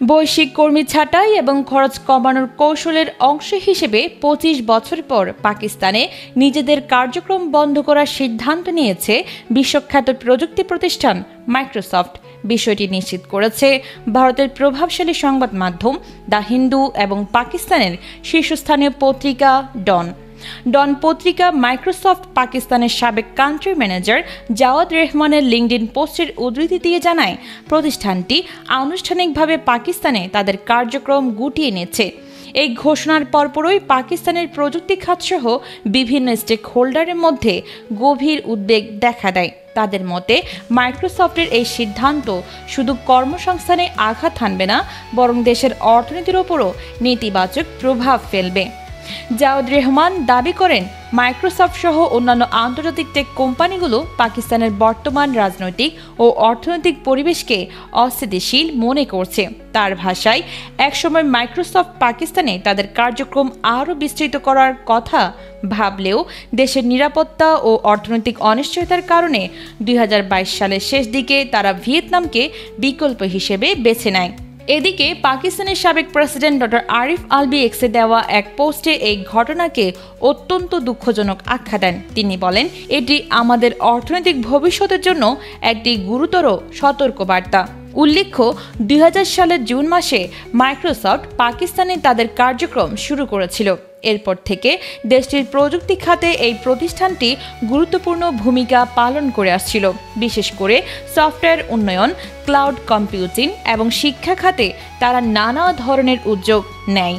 বৈশ্বিক কর্মী ছাঁটাই এবং খরচ কমানোর কৌশলের অংশ হিসেবে ২৫ বছর পর পাকিস্তানে নিজেদের কার্যক্রম বন্ধ করার সিদ্ধান্ত নিয়েছে বিশ্বখ্যাত প্রযুক্তি প্রতিষ্ঠান মাইক্রোসফট। বিষয়টি নিশ্চিত করেছে ভারতের প্রভাবশালী সংবাদ মাধ্যম দ্য হিন্দু এবং পাকিস্তানের শীর্ষস্থানীয় পত্রিকা ডন পত্রিকা মাইক্রোসফট পাকিস্তানের সাবেক কান্ট্রি ম্যানেজার জাওয়াদ রেহমানের লিঙ্কডইন পোস্টের উদ্ধৃতি দিয়ে জানায়, প্রতিষ্ঠানটি আনুষ্ঠানিকভাবে পাকিস্তানে তাদের কার্যক্রম গুটিয়ে নিচ্ছে। এই ঘোষণার পরপরই পাকিস্তানের প্রযুক্তি খাতসহ বিভিন্ন স্টেক হোল্ডারের মধ্যে গভীর উদ্বেগ দেখা দেয়। তাদের মতে মাইক্রোসফটের এই সিদ্ধান্ত শুধু কর্মসংস্থানে আঘাত হানবে না, বরং দেশের অর্থনীতির ওপরও নেতিবাচক প্রভাব ফেলবে। জাওয়াদ রেহমান দাবি করেন, মাইক্রোসফট সহ অন্যান্য আন্তর্জাতিক টেক কোম্পানিগুলো পাকিস্তানের বর্তমান রাজনৈতিক ও অর্থনৈতিক পরিবেশকে অস্থিতিশীল মনে করছে। তার ভাষায়, একসময় মাইক্রোসফট পাকিস্তানে তাদের কার্যক্রম আরও বিস্তৃত করার কথা ভাবলেও দেশের নিরাপত্তা ও অর্থনৈতিক অনিশ্চয়তার কারণে ২০২২ সালের শেষ দিকে তারা ভিয়েতনামকে বিকল্প হিসেবে বেছে নেয়। এদিকে পাকিস্তানের সাবেক প্রেসিডেন্ট ডক্টর আরিফ আলভি এক্সে দেওয়া এক পোস্টে এই ঘটনাকে অত্যন্ত দুঃখজনক আখ্যা দেন। তিনি বলেন, এটি আমাদের অর্থনৈতিক ভবিষ্যতের জন্য একটি গুরুতর সতর্কবার্তা। উল্লেখ্য, ২০০০ সালের জুন মাসে মাইক্রোসফট পাকিস্তানে তাদের কার্যক্রম শুরু করেছিল। এরপর থেকে দেশটির প্রযুক্তি খাতে এই প্রতিষ্ঠানটি গুরুত্বপূর্ণ ভূমিকা পালন করে আসছিল। বিশেষ করে সফটওয়্যার উন্নয়ন, ক্লাউড কম্পিউটিং এবং শিক্ষা খাতে তারা নানা ধরনের উদ্যোগ নেয়।